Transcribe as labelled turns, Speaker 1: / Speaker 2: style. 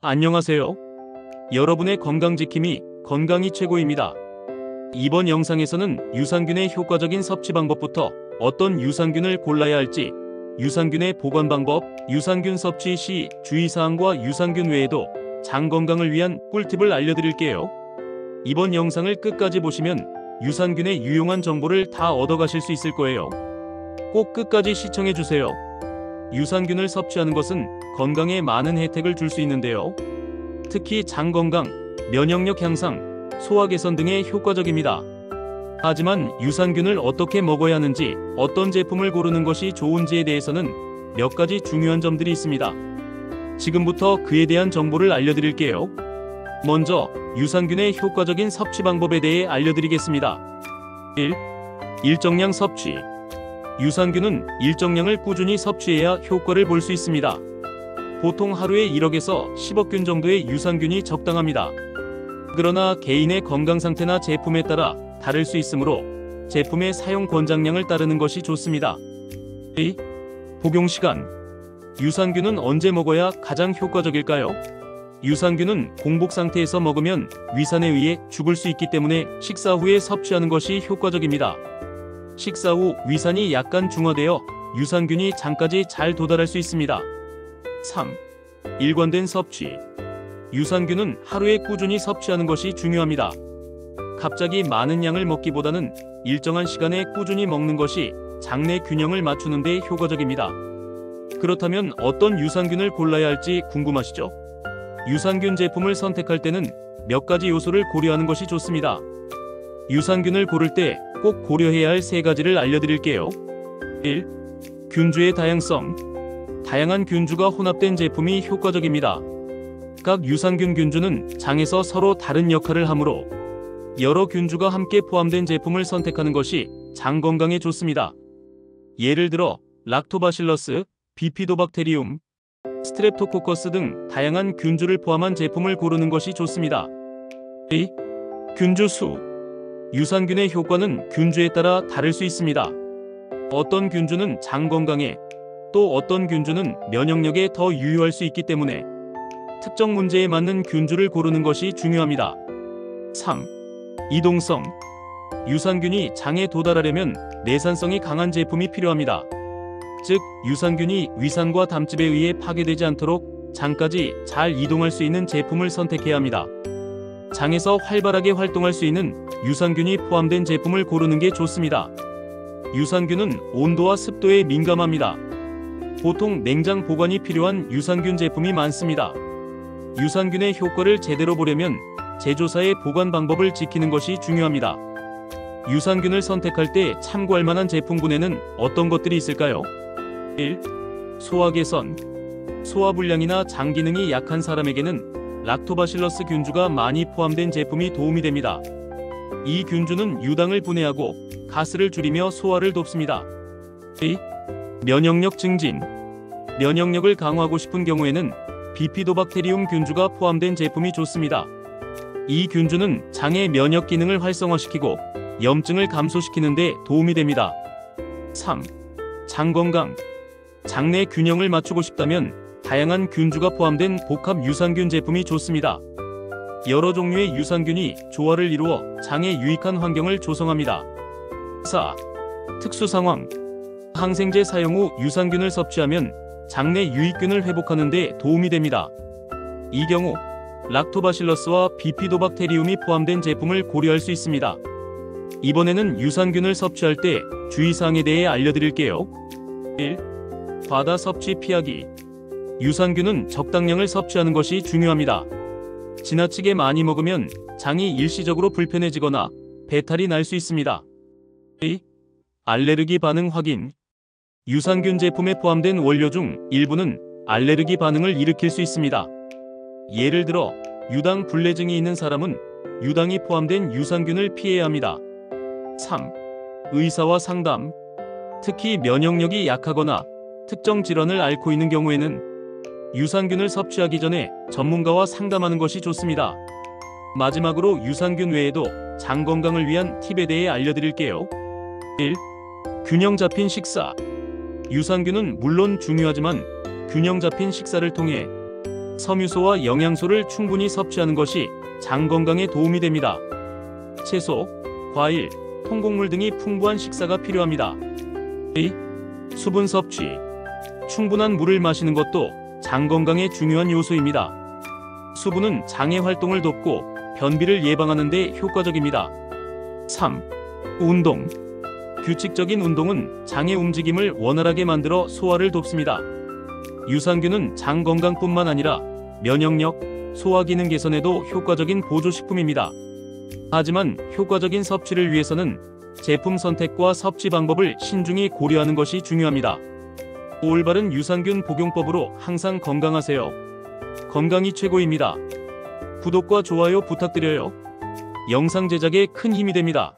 Speaker 1: 안녕하세요. 여러분의 건강지킴이 건강이 최고입니다. 이번 영상에서는 유산균의 효과적인 섭취 방법부터 어떤 유산균을 골라야 할지, 유산균의 보관 방법, 유산균 섭취 시 주의사항과 유산균 외에도 장 건강을 위한 꿀팁을 알려드릴게요. 이번 영상을 끝까지 보시면 유산균의 유용한 정보를 다 얻어가실 수 있을 거예요. 꼭 끝까지 시청해주세요. 유산균을 섭취하는 것은 건강에 많은 혜택을 줄 수 있는데요. 특히 장 건강, 면역력 향상, 소화 개선 등에 효과적입니다. 하지만 유산균을 어떻게 먹어야 하는지, 어떤 제품을 고르는 것이 좋은지에 대해서는 몇 가지 중요한 점들이 있습니다. 지금부터 그에 대한 정보를 알려드릴게요. 먼저 유산균의 효과적인 섭취 방법에 대해 알려드리겠습니다. 1. 일정량 섭취. 유산균은 일정량을 꾸준히 섭취해야 효과를 볼 수 있습니다. 보통 하루에 1억에서 10억 균 정도의 유산균이 적당합니다. 그러나 개인의 건강 상태나 제품에 따라 다를 수 있으므로 제품의 사용 권장량을 따르는 것이 좋습니다. 2. 복용 시간. 유산균은 언제 먹어야 가장 효과적일까요? 유산균은 공복 상태에서 먹으면 위산에 의해 죽을 수 있기 때문에 식사 후에 섭취하는 것이 효과적입니다. 식사 후 위산이 약간 중화되어 유산균이 장까지 잘 도달할 수 있습니다. 3. 일관된 섭취. 유산균은 하루에 꾸준히 섭취하는 것이 중요합니다. 갑자기 많은 양을 먹기보다는 일정한 시간에 꾸준히 먹는 것이 장내 균형을 맞추는 데 효과적입니다. 그렇다면 어떤 유산균을 골라야 할지 궁금하시죠? 유산균 제품을 선택할 때는 몇 가지 요소를 고려하는 것이 좋습니다. 유산균을 고를 때 꼭 고려해야 할 3가지를 알려드릴게요. 1. 균주의 다양성. 다양한 균주가 혼합된 제품이 효과적입니다. 각 유산균 균주는 장에서 서로 다른 역할을 하므로 여러 균주가 함께 포함된 제품을 선택하는 것이 장 건강에 좋습니다. 예를 들어 락토바실러스, 비피도박테리움, 스트랩토코커스 등 다양한 균주를 포함한 제품을 고르는 것이 좋습니다. 2. 균주 수. 유산균의 효과는 균주에 따라 다를 수 있습니다. 어떤 균주는 장 건강에, 또 어떤 균주는 면역력에 더 유효할 수 있기 때문에 특정 문제에 맞는 균주를 고르는 것이 중요합니다. 3. 이동성. 유산균이 장에 도달하려면 내산성이 강한 제품이 필요합니다. 즉, 유산균이 위산과 담즙에 의해 파괴되지 않도록 장까지 잘 이동할 수 있는 제품을 선택해야 합니다. 장에서 활발하게 활동할 수 있는 유산균이 포함된 제품을 고르는 게 좋습니다. 유산균은 온도와 습도에 민감합니다. 보통 냉장 보관이 필요한 유산균 제품이 많습니다. 유산균의 효과를 제대로 보려면 제조사의 보관 방법을 지키는 것이 중요합니다. 유산균을 선택할 때 참고할 만한 제품군에는 어떤 것들이 있을까요? 1. 소화 개선. 소화불량이나 장 기능이 약한 사람에게는 락토바실러스 균주가 많이 포함된 제품이 도움이 됩니다. 이 균주는 유당을 분해하고 가스를 줄이며 소화를 돕습니다. 2. 면역력 증진. 면역력을 강화하고 싶은 경우에는 비피도박테리움 균주가 포함된 제품이 좋습니다. 이 균주는 장의 면역 기능을 활성화시키고 염증을 감소시키는 데 도움이 됩니다. 3. 장 건강. 장내 균형을 맞추고 싶다면 다양한 균주가 포함된 복합 유산균 제품이 좋습니다. 여러 종류의 유산균이 조화를 이루어 장에 유익한 환경을 조성합니다. 4. 특수 상황. 항생제 사용 후 유산균을 섭취하면 장내 유익균을 회복하는 데 도움이 됩니다. 이 경우 락토바실러스와 비피도박테리움이 포함된 제품을 고려할 수 있습니다. 이번에는 유산균을 섭취할 때 주의사항에 대해 알려드릴게요. 1. 과다 섭취 피하기. 유산균은 적당량을 섭취하는 것이 중요합니다. 지나치게 많이 먹으면 장이 일시적으로 불편해지거나 배탈이 날 수 있습니다. 2. 알레르기 반응 확인. 유산균 제품에 포함된 원료 중 일부는 알레르기 반응을 일으킬 수 있습니다. 예를 들어 유당 불내증이 있는 사람은 유당이 포함된 유산균을 피해야 합니다. 3. 의사와 상담. 특히 면역력이 약하거나 특정 질환을 앓고 있는 경우에는 유산균을 섭취하기 전에 전문가와 상담하는 것이 좋습니다. 마지막으로 유산균 외에도 장 건강을 위한 팁에 대해 알려드릴게요. 1. 균형 잡힌 식사. 유산균은 물론 중요하지만 균형 잡힌 식사를 통해 섬유소와 영양소를 충분히 섭취하는 것이 장 건강에 도움이 됩니다. 채소, 과일, 통곡물 등이 풍부한 식사가 필요합니다. 수분 섭취. 충분한 물을 마시는 것도 장 건강에 중요한 요소입니다. 수분은 장의 활동을 돕고 변비를 예방하는 데 효과적입니다. 3. 운동. 규칙적인 운동은 장의 움직임을 원활하게 만들어 소화를 돕습니다. 유산균은 장 건강뿐만 아니라 면역력, 소화 기능 개선에도 효과적인 보조식품입니다. 하지만 효과적인 섭취를 위해서는 제품 선택과 섭취 방법을 신중히 고려하는 것이 중요합니다. 올바른 유산균 복용법으로 항상 건강하세요. 건강이 최고입니다. 구독과 좋아요 부탁드려요. 영상 제작에 큰 힘이 됩니다.